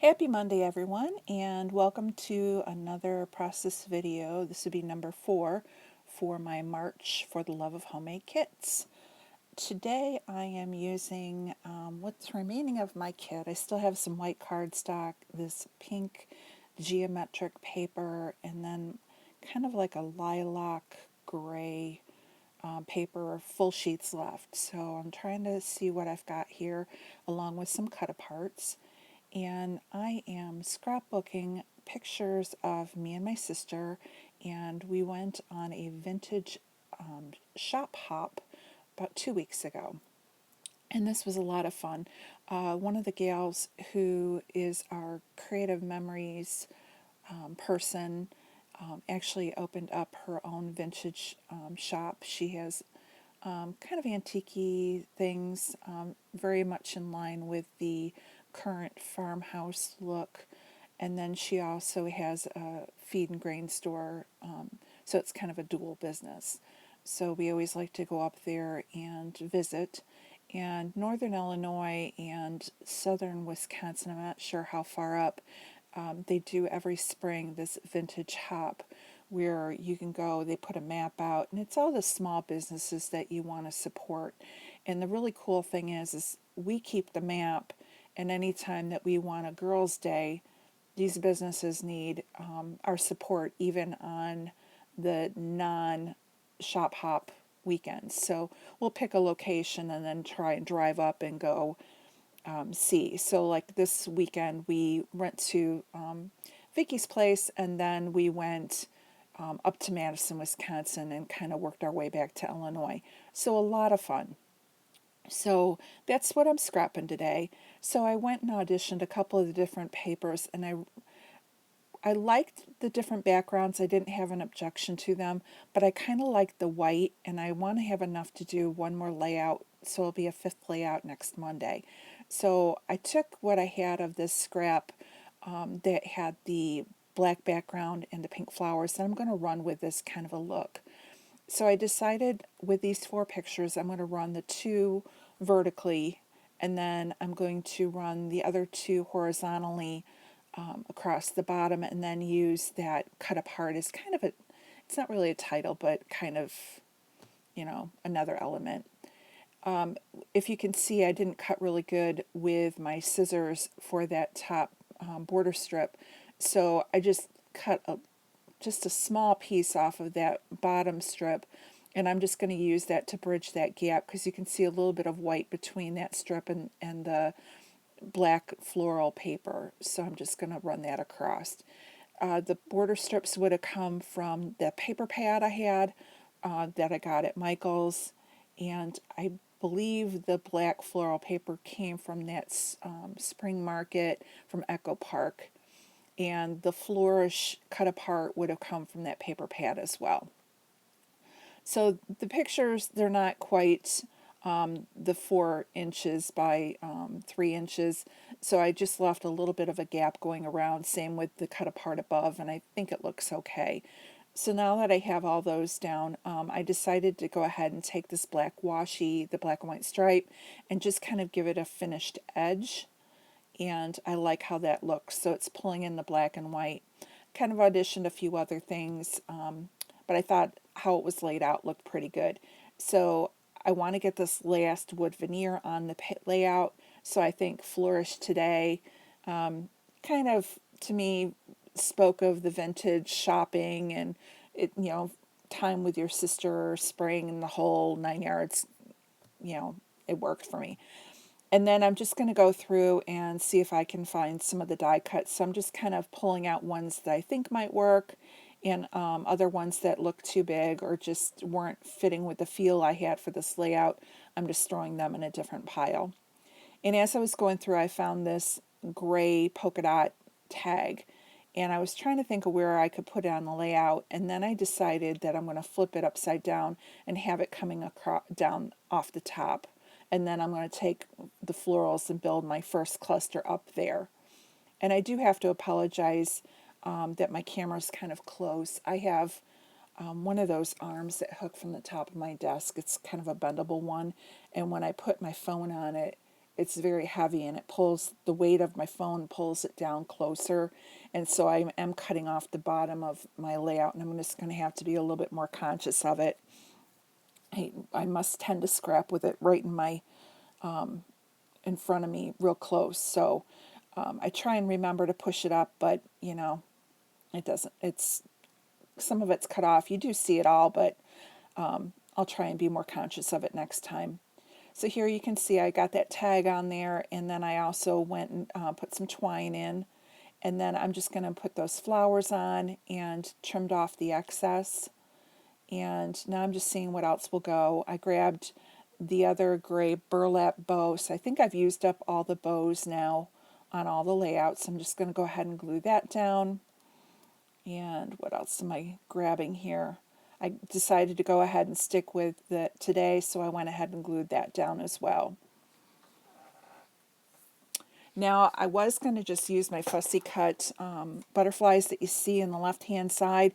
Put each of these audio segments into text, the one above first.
Happy Monday, everyone, and welcome to another process video. This would be number 4 for my March for the Love of Homemade kits. Today I am using what's remaining of my kit. I still have some white cardstock, this pink geometric paper, and then kind of like a lilac gray paper, full sheets left. So I'm trying to see what I've got here along with some cut aparts. And I am scrapbooking pictures of me and my sister, and we went on a vintage shop hop about 2 weeks ago. And this was a lot of fun. One of the gals who is our creative memories person actually opened up her own vintage shop. She has kind of antique things, very much in line with the current farmhouse look. And then she also has a feed and grain store, so it's kind of a dual business. So we always like to go up there and visit. And northern Illinois and southern Wisconsin, I'm not sure how far up, they do every spring this vintage hop where you can go, they put a map out, and it's all the small businesses that you want to support. And the really cool thing is we keep the map, and anytime that we want a girls' day, these businesses need our support even on the non-shop hop weekends. So we'll pick a location and then try and drive up and go see. So like this weekend, we went to Vicky's place, and then we went up to Madison, Wisconsin, and kind of worked our way back to Illinois. So a lot of fun. So that's what I'm scrapping today. So I went and auditioned a couple of the different papers, and I liked the different backgrounds. I didn't have an objection to them, but I kind of liked the white, and I want to have enough to do one more layout, so it'll be a fifth layout next Monday. So I took what I had of this scrap that had the black background and the pink flowers, and I'm going to run with this kind of a look. So I decided with these 4 pictures, I'm going to run the 2 vertically, and then I'm going to run the other 2 horizontally across the bottom, and then use that cut apart as kind of it's not really a title, but kind of, another element. If you can see, I didn't cut really good with my scissors for that top border strip, so I just cut just a small piece off of that bottom strip, and I'm just going to use that to bridge that gap, because you can see a little bit of white between that strip and the black floral paper. So I'm just going to run that across. The border strips would have come from the paper pad I had that I got at Michael's, and I believe the black floral paper came from that spring market from Echo Park, and the flourish cut apart would have come from that paper pad as well. So the pictures, they're not quite the 4 inches by 3 inches. So I just left a little bit of a gap going around, same with the cut apart above, and I think it looks okay. So now that I have all those down, I decided to go ahead and take this black washi, the black and white stripe, and just kind of give it a finished edge. And I like how that looks. So it's pulling in the black and white. Kind of auditioned a few other things, but I thought how it was laid out looked pretty good. So I want to get this last wood veneer on the layout. So I think Flourish Today kind of, to me, spoke of the vintage shopping and time with your sister, spring, and the whole 9 yards. It worked for me. And then I'm just going to go through and see if I can find some of the die cuts. So I'm just kind of pulling out ones that I think might work, and other ones that look too big or just weren't fitting with the feel I had for this layout. I'm just throwing them in a different pile. And as I was going through, I found this gray polka dot tag, and I was trying to think of where I could put it on the layout, and then I decided that I'm going to flip it upside down and have it coming across, down off the top. And then I'm going to take the florals and build my first cluster up there. And I do have to apologize that my camera's kind of close. I have one of those arms that hook from the top of my desk. It's kind of a bendable one, and when I put my phone on it, it's very heavy, and it pulls, the weight of my phone pulls it down closer. And so I am cutting off the bottom of my layout, and I'm just going to have to be a little bit more conscious of it. I must tend to scrap with it right in front of me real close. So I try and remember to push it up, but it doesn't. It's some of it's cut off. You do see it all, but I'll try and be more conscious of it next time. So here you can see I got that tag on there, and then I also went and put some twine in, and then I'm just going to put those flowers on and trimmed off the excess. And now I'm just seeing what else will go. I grabbed the other gray burlap bow, so I think I've used up all the bows now on all the layouts. I'm just going to go ahead and glue that down. And what else am I grabbing here? I decided to go ahead and stick with the today, so I went ahead and glued that down as well. Now, I was going to just use my fussy cut butterflies that you see in the left-hand side,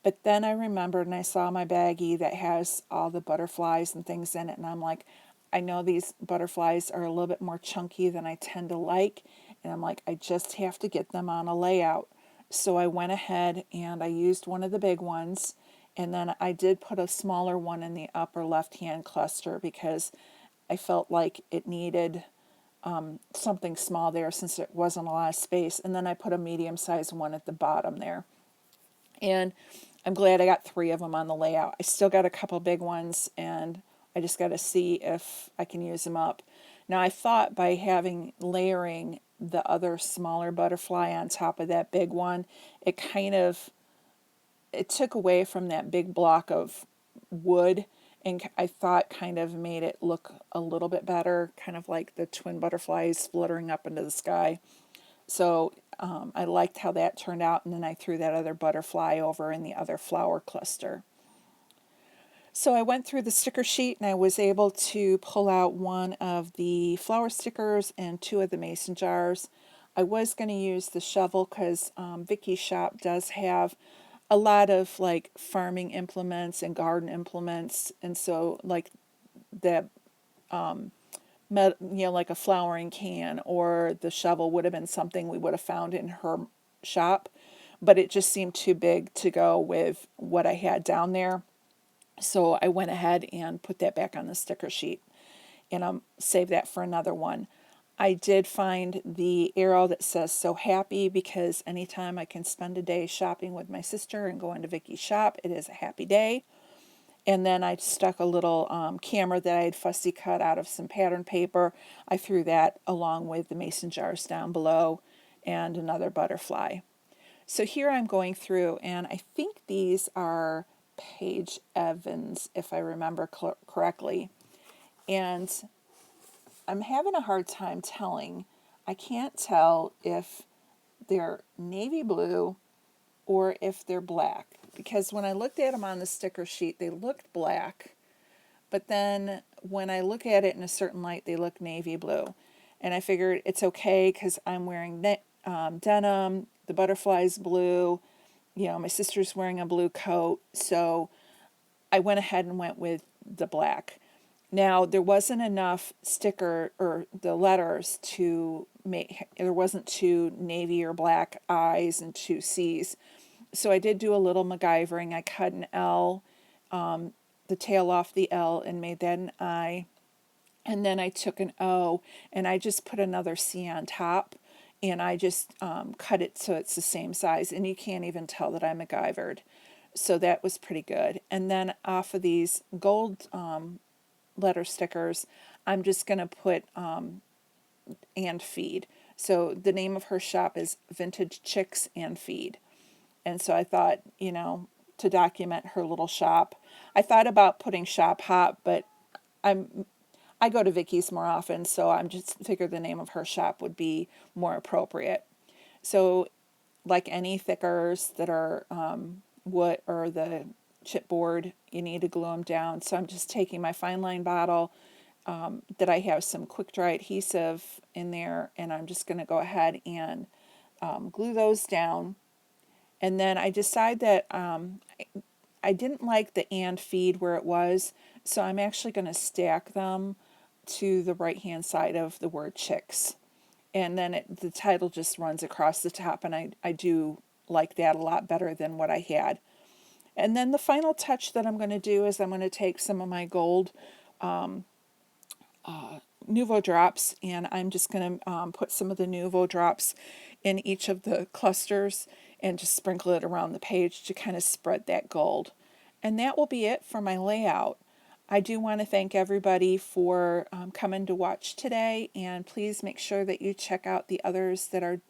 but then I remembered and I saw my baggie that has all the butterflies and things in it, and I'm like, I know these butterflies are a little bit more chunky than I tend to like, and I'm like, I just have to get them on a layout. So I went ahead and I used one of the big ones, and then I did put a smaller one in the upper left-hand cluster because I felt like it needed something small there since there wasn't a lot of space. And then I put a medium-sized one at the bottom there. And I'm glad I got 3 of them on the layout. I still got a couple big ones, and I just got to see if I can use them up. Now, I thought by layering the other smaller butterfly on top of that big one, it took away from that big block of wood, and I thought kind of made it look a little bit better, kind of like the twin butterflies fluttering up into the sky. So I liked how that turned out, and then I threw that other butterfly over in the other flower cluster. So I went through the sticker sheet, and I was able to pull out one of the flower stickers and 2 of the mason jars. I was going to use the shovel because Vicky's shop does have a lot of like farming implements and garden implements, and so like that like a flowering can or the shovel would have been something we would have found in her shop, but it just seemed too big to go with what I had down there. So I went ahead and put that back on the sticker sheet, and I'll save that for another one. I did find the arrow that says "so happy" because anytime I can spend a day shopping with my sister and going to Vicky's shop, it is a happy day. And then I stuck a little camera that I had fussy cut out of some pattern paper. I threw that along with the mason jars down below and another butterfly. So here I'm going through, and I think these are Paige Evans, if I remember correctly. And I'm having a hard time telling. I can't tell if they're navy blue or if they're black, because when I looked at them on the sticker sheet, they looked black, but then when I look at it in a certain light, they look navy blue. And I figured it's okay because I'm wearing denim, the butterfly's blue, my sister's wearing a blue coat, so I went ahead and went with the black. Now, there wasn't enough sticker or the letters to make, there wasn't 2 navy or black I's and 2 C's. So I did do a little MacGyvering. I cut an L, the tail off the L, and made that an I. And then I took an O and I just put another C on top, and I just cut it so it's the same size. And you can't even tell that I MacGyvered. So that was pretty good. And then off of these gold letter stickers, I'm just going to put and feed. So the name of her shop is Vintage Chicks and Feed. And so I thought, to document her little shop. I thought about putting shop hop, but I go to Vicky's more often, so I'm just figured the name of her shop would be more appropriate. So like any thickers that are wood or the chipboard, you need to glue them down. So I'm just taking my fine line bottle that I have some quick dry adhesive in there, and I'm just going to go ahead and glue those down. And then I decide that I didn't like the and feed where it was, so I'm actually going to stack them to the right hand side of the word chicks. And then the title just runs across the top, and I do like that a lot better than what I had. And then the final touch that I'm going to do is I'm going to take some of my gold Nuvo drops, and I'm just going to put some of the Nuvo drops in each of the clusters and just sprinkle it around the page to kind of spread that gold. And that will be it for my layout. I do want to thank everybody for coming to watch today, and please make sure that you check out the others that are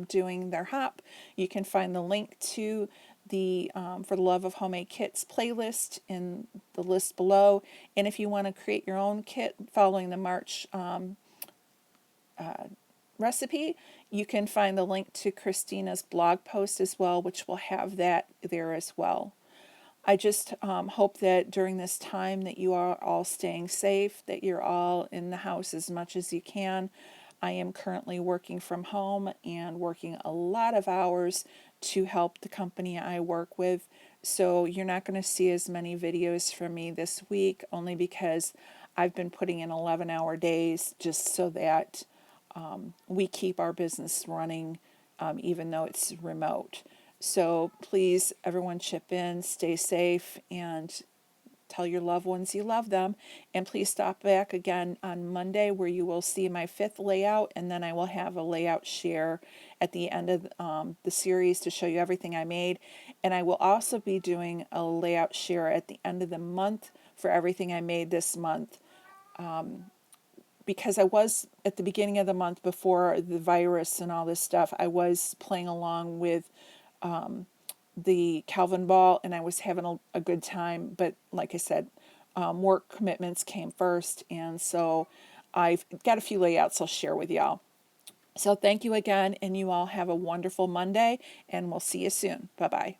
doing their hop. You can find the link to the For the Love of Homemade Kits playlist in the list below. And if you want to create your own kit following the March recipe, you can find the link to Christina's blog post as well, which will have that there as well. I just hope that during this time that you are all staying safe, that you're all in the house as much as you can. I am currently working from home and working a lot of hours to help the company I work with. So you're not going to see as many videos from me this week, only because I've been putting in 11-hour days just so that we keep our business running, even though it's remote. So please, everyone chip in, stay safe, and tell your loved ones you love them. And please stop back again on Monday, where you will see my 5th layout, and then I will have a layout share at the end of the series to show you everything I made. And I will also be doing a layout share at the end of the month for everything I made this month. Because I was, at the beginning of the month before the virus and all this stuff, I was playing along with the Calvin Ball, and I was having a good time. But like I said, work commitments came first, and so I've got a few layouts I'll share with y'all. So thank you again, and you all have a wonderful Monday, and we'll see you soon. Bye-bye.